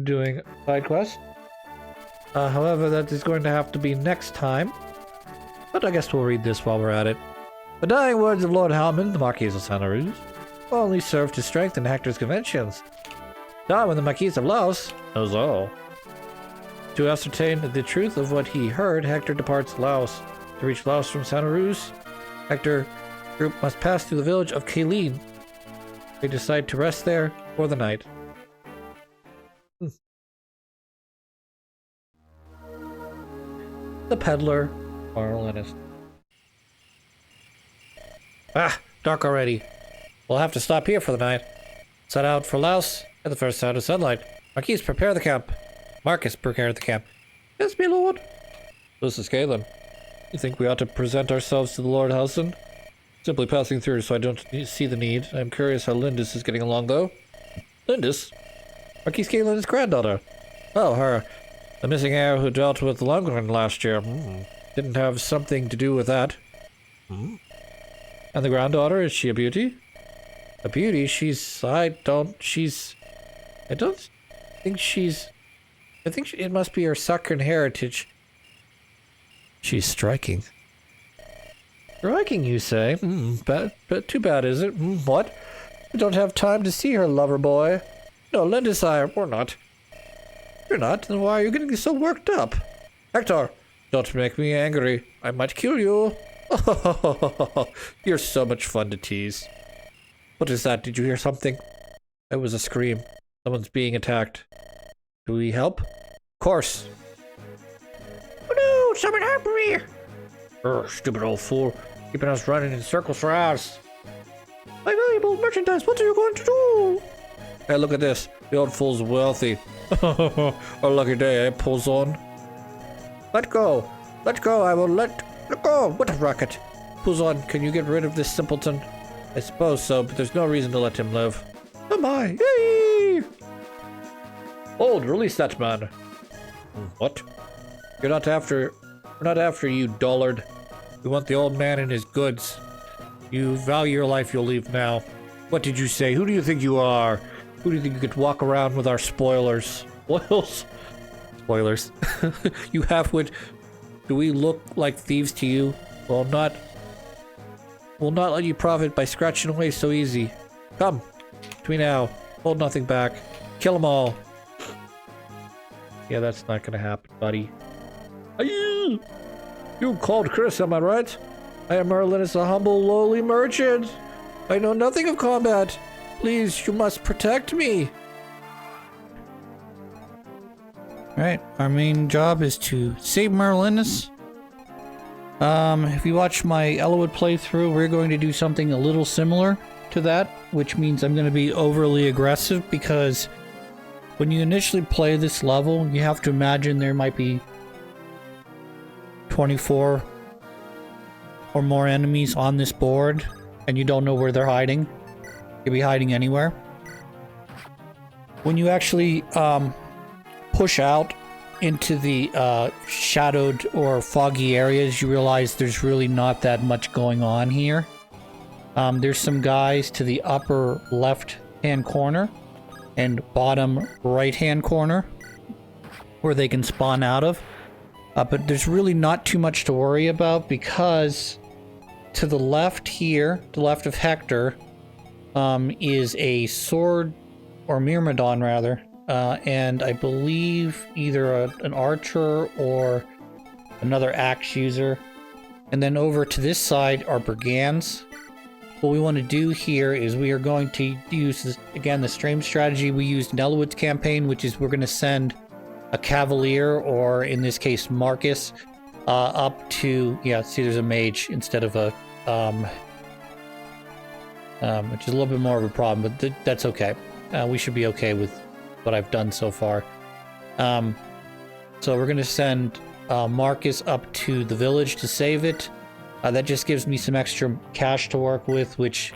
doing side quest. However, that is going to have to be next time. But I guess we'll read this while we're at it. The dying words of Lord Halman, the Marquis of Santa Ruz, will only serve to strengthen Hector's convictions. Now, when the Marquis of Laos knows all. To ascertain the truth of what he heard, Hector departs Laos. To reach Laos from Santa Ruz, Hector group must pass through the village of Kaleen. They decide to rest there for the night. The peddler, Carl Ennis. Ah, dark already. We'll have to stop here for the night. Set out for Laos at the first sign of sunlight. Marquis, prepare the camp. Marcus, prepare the camp. Yes, my lord. This is Galen. You think we ought to present ourselves to the Lord Halson? Simply passing through, so I don't see the need. I'm curious how Lindis is getting along, though. Lindis? Marquis Galen's granddaughter. Oh, her. The missing heir who dealt with Lundgren last year. Didn't have something to do with that. And the granddaughter, is she a beauty? A beauty? I don't think it must be her Suckern heritage. She's striking. Striking, you say? But too bad, is it? What? We don't have time to see her, lover boy. No, Lindis, we're not. You're not? Then why are you getting so worked up? Hector, don't make me angry. I might kill you. You're so much fun to tease. What is that? Did you hear something? It was a scream. Someone's being attacked. Do we help? Of course. Oh no! Someone help me! Stupid old fool. Keeping us running in circles for hours. My valuable merchandise, what are you going to do? Hey, look at this. The old fool's wealthy. A lucky day, eh, pulls on. Let go. Let go. I will let go. What a racket. Pulls on. Can you get rid of this simpleton? I suppose so, but there's no reason to let him live. Oh my. Yay! Hold, release that man. What? We're not after you, dullard. We want the old man and his goods. You value your life, you'll leave now. What did you say? Who do you think you are? Who do you think you could walk around with our spoilers? Spoils? Spoilers. You half-wit. Do we look like thieves to you? We'll not let you profit by scratching away so easy. Come. To me now. Hold nothing back. Kill them all. Yeah, that's not gonna happen, buddy. Aye. You called Chris, am I right? I am Merlinus, a humble, lowly merchant. I know nothing of combat. Please, you must protect me. Alright, our main job is to save Merlinus. If you watch my Elwood playthrough, we're going to do something a little similar to that, which means I'm going to be overly aggressive because when you initially play this level, you have to imagine there might be 24 or more enemies on this board, and you don't know where they're hiding. Could be hiding anywhere. When you actually push out into the shadowed or foggy areas, you realize there's really not that much going on here. There's some guys to the upper left-hand corner and bottom right-hand corner where they can spawn out of. But there's really not too much to worry about because to the left here, the left of Hector, is a sword, or Myrmidon rather, and I believe either an archer or another axe user. And then over to this side are brigands. What we want to do here is we are going to use, this, again, the stream strategy we used in Elwood's campaign, which is we're going to send a cavalier, or in this case Marcus, up to, yeah, see there's a mage instead of a, which is a little bit more of a problem, but that's okay. We should be okay with what I've done so far. So we're going to send Marcus up to the village to save it. That just gives me some extra cash to work with, which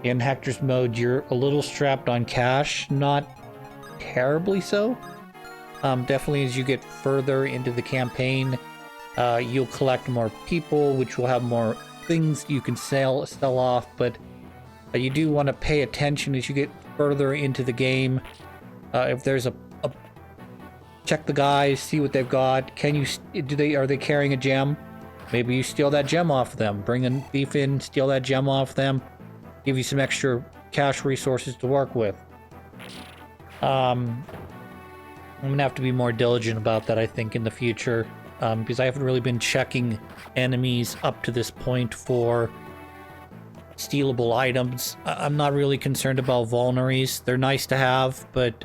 in Hector's mode, you're a little strapped on cash. Not terribly so. Definitely as you get further into the campaign, you'll collect more people, which will have more things you can sell off, but you do want to pay attention as you get further into the game. If there's a check the guys, see what they've got. Are they carrying a gem? Maybe you steal that gem off them. Bring a thief in, steal that gem off them. Give you some extra cash resources to work with. I'm gonna have to be more diligent about that, I think, in the future. Because I haven't really been checking enemies up to this point for stealable items. I'm not really concerned about vulneries. They're nice to have, but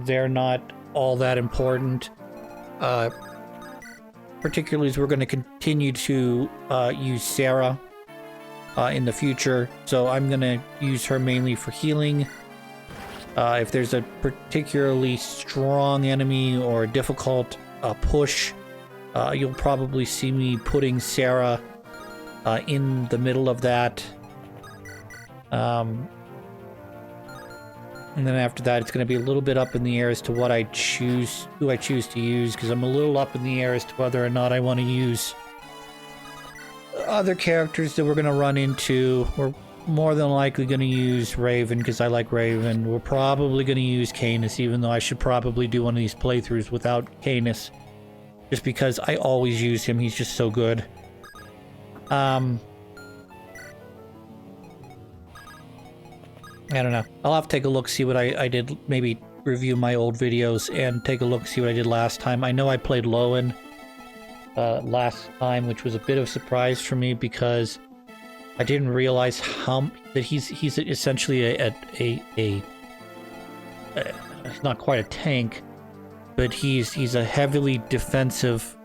they're not all that important. Particularly as we're going to continue to use Sarah in the future. So I'm going to use her mainly for healing. If there's a particularly strong enemy or a difficult push, you'll probably see me putting Sarah in the middle of that. And then after that, it's going to be a little bit up in the air as to who I choose to use, because I'm a little up in the air as to whether or not I want to use other characters that we're going to run into. We're more than likely going to use Raven, because I like Raven. We're probably going to use Canis, even though I should probably do one of these playthroughs without Canis, just because I always use him. He's just so good. I don't know. I'll have to take a look, see what I did, maybe review my old videos and take a look, see what I did last time. I know I played Lowen last time, which was a bit of a surprise for me because I didn't realize that he's essentially a not quite a tank, but he's a heavily defensive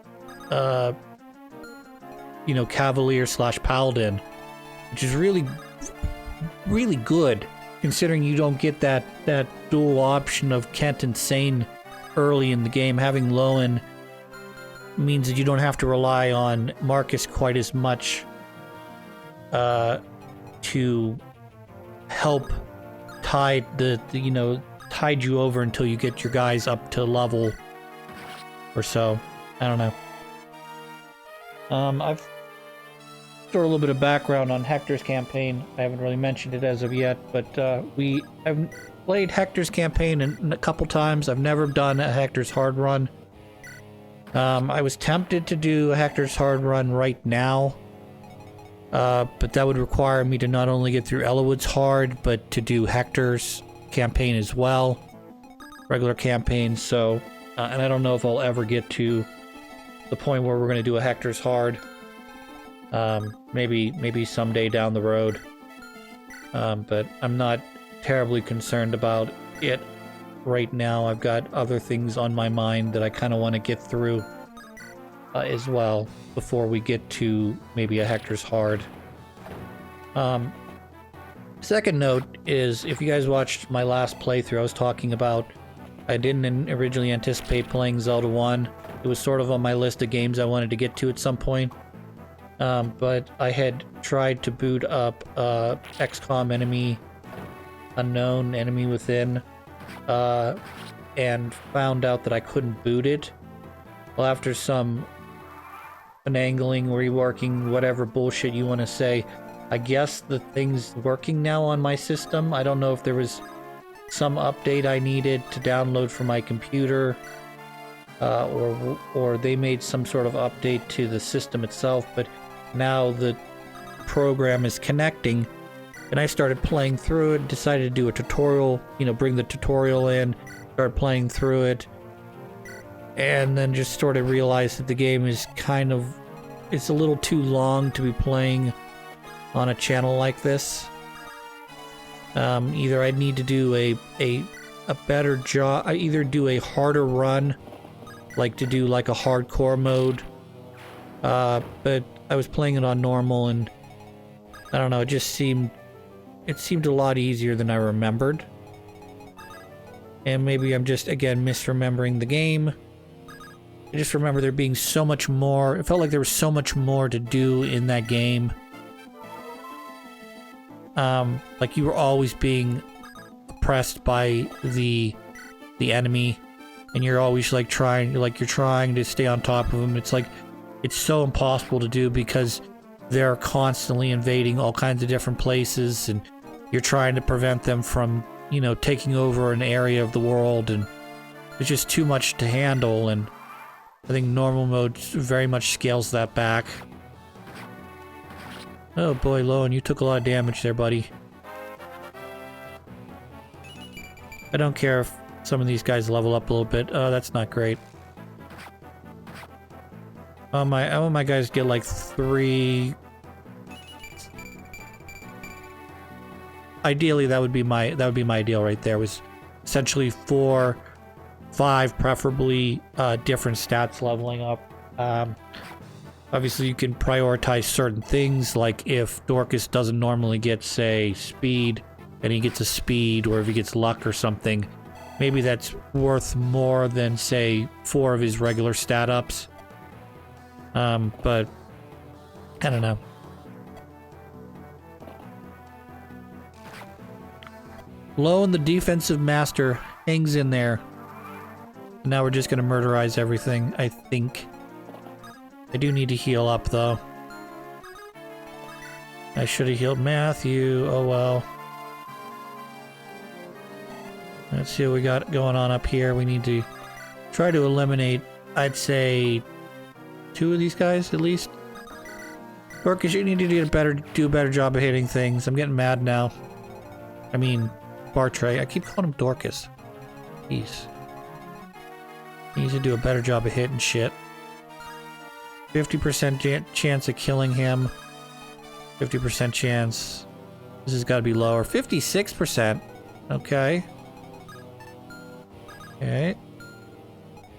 cavalier / paladin, which is really good, considering you don't get that dual option of Kent and Sane early in the game. Having Lowen means that you don't have to rely on Marcus quite as much to help tide tide you over until you get your guys up to level or so. I don't know. I've a little bit of background on Hector's campaign. I haven't really mentioned it as of yet, but I've played Hector's campaign a couple times. I've never done a Hector's hard run. I was tempted to do a Hector's hard run right now, but that would require me to not only get through Ellawood's hard, but to do Hector's campaign as well, regular campaign. So, and I don't know if I'll ever get to the point where we're going to do a Hector's hard. Maybe someday down the road. But I'm not terribly concerned about it right now. I've got other things on my mind that I kind of want to get through as well before we get to maybe a Hector's hard. Second note is, if you guys watched my last playthrough, I was talking about I didn't originally anticipate playing Zelda 1. It was sort of on my list of games I wanted to get to at some point. But I had tried to boot up XCOM Enemy Unknown, Enemy Within, and found out that I couldn't boot it. Well, after some finagling, reworking, whatever bullshit you want to say, I guess the thing's working now on my system. I don't know if there was some update I needed to download from my computer, or they made some sort of update to the system itself, but now the program is connecting, and I started playing through it, decided to do a tutorial, bring the tutorial in, start playing through it, and then just sort of realized that the game is it's a little too long to be playing on a channel like this. Either I'd need to do a better job, I either do a harder run, like to do like a hardcore mode, but I was playing it on normal, and I don't know, it seemed a lot easier than I remembered. And maybe I'm just, again, misremembering the game. I just remember there being so much more. It felt like there was so much more to do in that game. Like you were always being oppressed by the enemy, and you're always like you're trying to stay on top of them. It's like, it's so impossible to do because they're constantly invading all kinds of different places, and you're trying to prevent them from, taking over an area of the world. And it's just too much to handle, and I think normal mode very much scales that back. Oh boy, Lowen, you took a lot of damage there, buddy. I don't care if some of these guys level up a little bit. Oh, that's not great. I want my guys to get like 3. Ideally, that would be my ideal right there. Was essentially 4, 5, preferably different stats leveling up. Obviously, you can prioritize certain things, like if Dorcas doesn't normally get, say, speed, and he gets a speed, or if he gets luck or something, maybe that's worth more than, say, 4 of his regular stat ups. But I don't know. Lowen, the defensive master, hangs in there. Now we're just gonna murderize everything, I think. I do need to heal up, though. I should have healed Matthew. Oh well. Let's see what we got going on up here. We need to try to eliminate, I'd say, 2 of these guys at least. Dorcas, you need to do a better job of hitting things. I'm getting mad now. I mean, Bartray. I keep calling him Dorcas. Jeez. He needs to do a better job of hitting shit. 50% chance of killing him. 50% chance. This has got to be lower. 56%. Okay. Okay.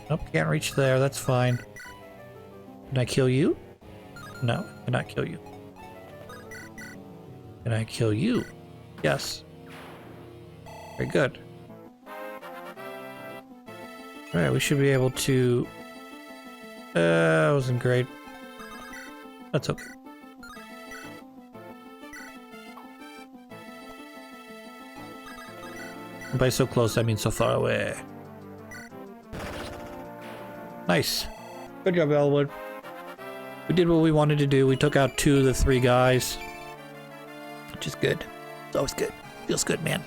Nope, can't reach there. That's fine. Can I kill you? No, cannot kill you. Can I kill you? Yes. Very good. Alright, we should be able to... that wasn't great. That's okay. And by so close, I mean so far away. Nice. Good job, Elwood. We did what we wanted to do. We took out 2 of the 3 guys. Which is good. It's always good. Feels good, man.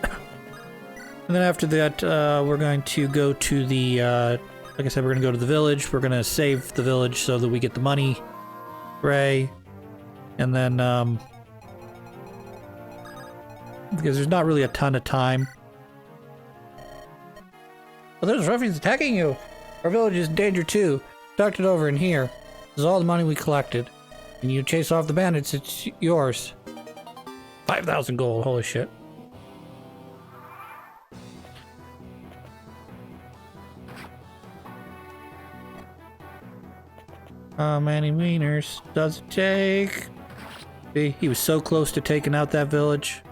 And then after that, we're going to go to the, like I said, we're going to go to the village. We're going to save the village so that we get the money. Hooray. And then, because there's not really a ton of time. Well, there's ruffians attacking you. Our village is in danger too. Tucked it over in here. This is all the money we collected. And you chase off the bandits, it's yours. 5,000 gold, holy shit. How many wieners does it take? See, he was so close to taking out that village.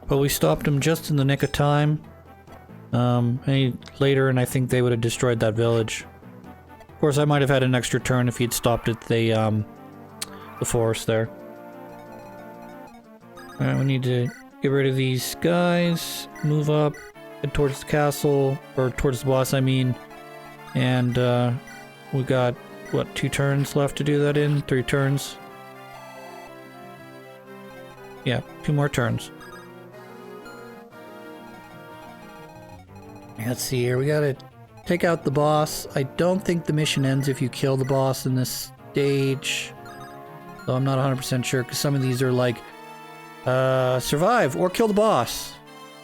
But we stopped him just in the nick of time. Later, and I think they would have destroyed that village. Of course, I might have had an extra turn if he'd stopped at the forest there. Alright, we need to get rid of these guys. Move up, head towards the castle, or towards the boss, I mean. And, we got, what, 2 turns left to do that in? 3 turns? Yeah, 2 more turns. Let's see here, we gotta take out the boss. I don't think the mission ends if you kill the boss in this stage. Though I'm not 100% sure, because some of these are like, survive or kill the boss.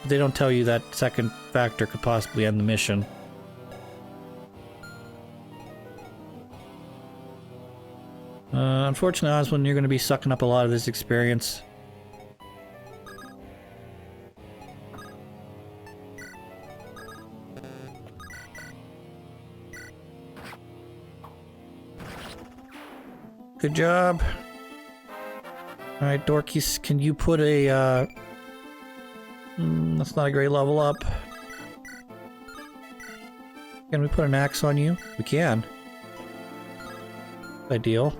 They don't tell you that second factor could possibly end the mission. Unfortunately, Oswald, you're going to be sucking up a lot of this experience. Good job. Alright, Dorcas, can you put a, that's not a great level up. Can we put an axe on you? We can. Ideal.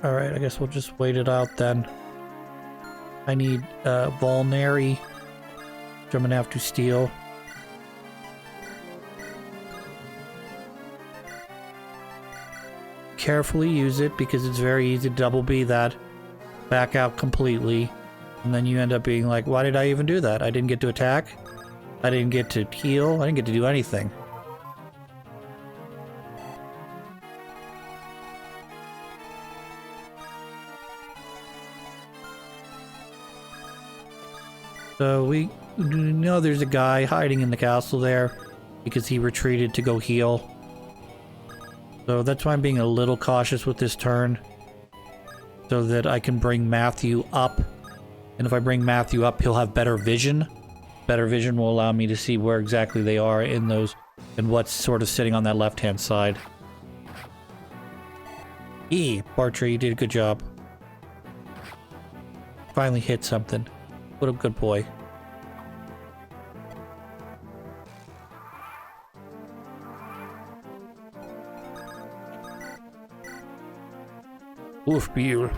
Alright, I guess we'll just wait it out then. I need, Vulnary, which I'm gonna have to steal. Carefully use it because it's very easy to double B that. Back out completely. And then you end up being like, why did I even do that? I didn't get to attack. I didn't get to heal. I didn't get to do anything. So we know there's a guy hiding in the castle there because he retreated to go heal. So that's why I'm being a little cautious with this turn. So that I can bring Matthew up. And if I bring Matthew up, he'll have better vision. Better vision will allow me to see where exactly they are in those and what's sort of sitting on that left-hand side. Bartrey, you did a good job. Finally hit something. What a good boy. Oof, Beal.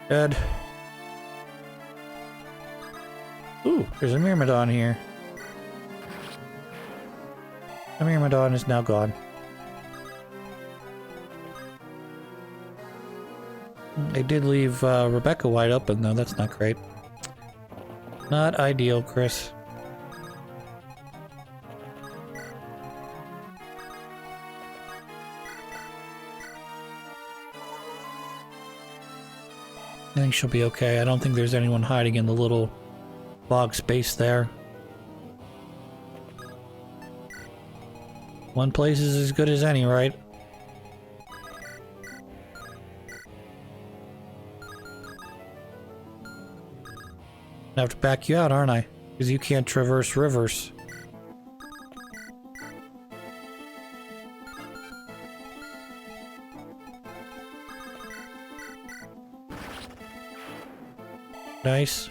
Dead. Ooh, there's a Myrmidon here. The Myrmidon is now gone. They did leave Rebecca wide open, though. That's not great. Not ideal, Chris. I think she'll be okay. I don't think there's anyone hiding in the little bog space there. One place is as good as any, right? I have to back you out, aren't I? Because you can't traverse rivers. Nice.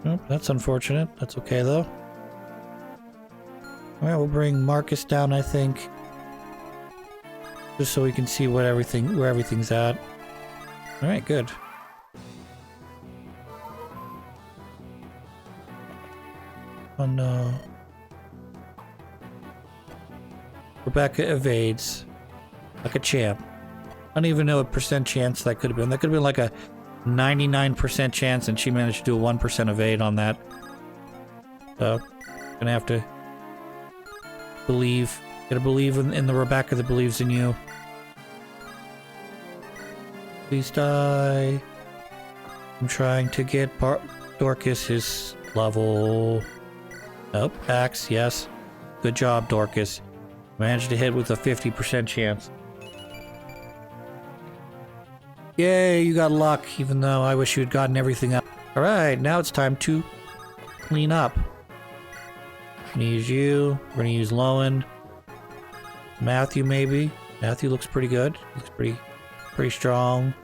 Oh, that's unfortunate. That's okay, though. Alright, we'll bring Marcus down, I think. Just so we can see where everything's at. Alright, good. Oh no. Rebecca evades. Like a champ. I don't even know what percent chance that could have been. That could have been like a 99% chance, and she managed to do a 1% evade on that. So, gonna have to believe. Gotta believe in the Rebecca that believes in you. Please die. I'm trying to get Dorcas his level. Nope, axe, yes. Good job, Dorcas. Managed to hit with a 50% chance. Yay, you got luck, even though I wish you had gotten everything up. Alright, now it's time to clean up. I'm gonna use you. We're gonna use Lowen. Matthew, maybe. Matthew looks pretty good. Looks pretty strong.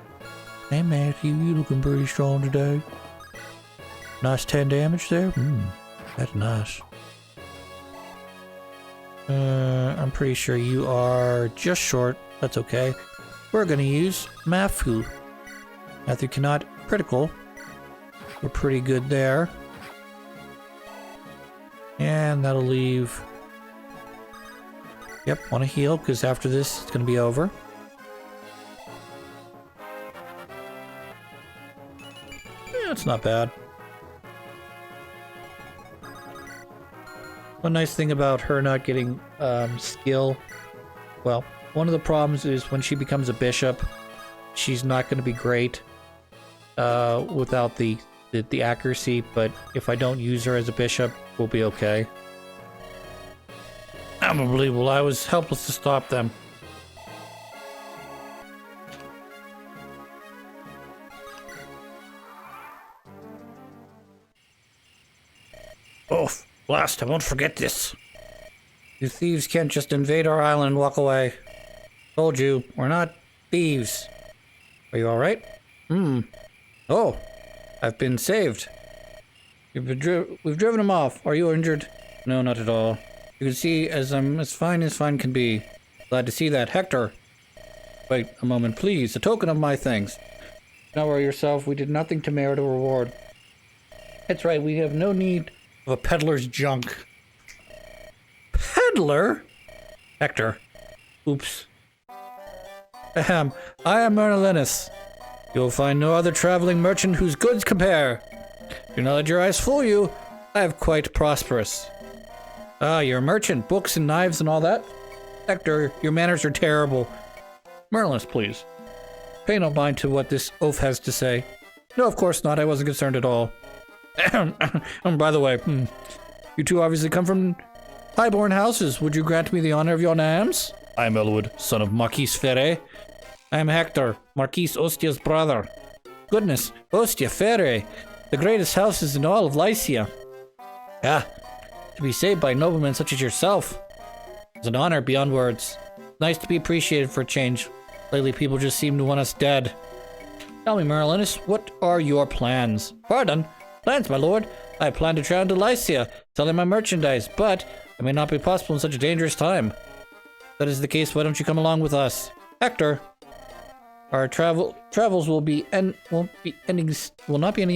Hey, Matthew, you looking pretty strong today. Nice 10 damage there. That's nice. I'm pretty sure you are just short. That's okay. We're gonna use Matthew. Matthew cannot critical. We're pretty good there. And that'll leave... Yep, want to heal, because after this, it's gonna be over. Yeah, it's not bad. One nice thing about her not getting skill... Well, one of the problems is when she becomes a bishop, she's not going to be great without the accuracy, but if I don't use her as a bishop, we'll be okay. Unbelievable, I was helpless to stop them. Oh, blast, I won't forget this. You thieves can't just invade our island and walk away. Told you, we're not thieves. Are you alright? Oh, I've been saved. We've driven him off. Are you injured? No, not at all. You can see I'm as fine can be. Glad to see that. Hector! Wait a moment, please. A token of my thanks. Don't worry yourself. We did nothing to merit a reward. That's right, we have no need of a peddler's junk. Peddler? Hector. Oops. Ahem. I am Merlinus. You'll find no other traveling merchant whose goods compare. Do not let your eyes fool you. I am quite prosperous. Ah, you're a merchant. Books and knives and all that? Hector, your manners are terrible. Merlinus, please. Pay no mind to what this oaf has to say. No, of course not. I wasn't concerned at all. By the way, you two obviously come from high-born houses. Would you grant me the honor of your names? I am Elwood, son of Marquis Ferre. I am Hector, Marquis Ostia's brother. Goodness, Ostia Ferre, the greatest houses in all of Lycia. Ah, to be saved by noblemen such as yourself is an honor beyond words. Nice to be appreciated for a change. Lately, people just seem to want us dead. Tell me, Merlinus, what are your plans? Pardon? Plans, my lord? I plan to travel to Lycia, selling my merchandise, but it may not be possible in such a dangerous time. If that is the case, why don't you come along with us? Hector, our travels will not be ending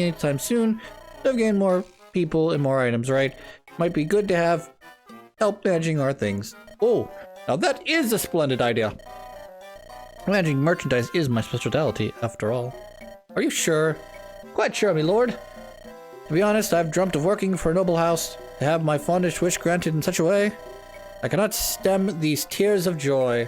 anytime soon. We've gained more people and more items, right? Might be good to have help managing our things. Oh, now that is a splendid idea. Managing merchandise is my specialty, after all. Are you sure? Quite sure, my lord. To be honest, I've dreamt of working for a noble house, to have my fondest wish granted in such a way. I cannot stem these tears of joy.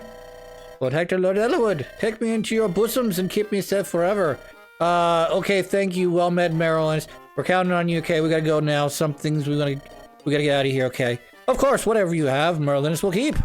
Lord Hector, Lord Elwood, take me into your bosoms and keep me safe forever. Okay, thank you, well met, Merlinus. We're counting on you, okay? We gotta go now. Some things we gotta get out of here, okay? Of course, whatever you have, Merlinus will keep.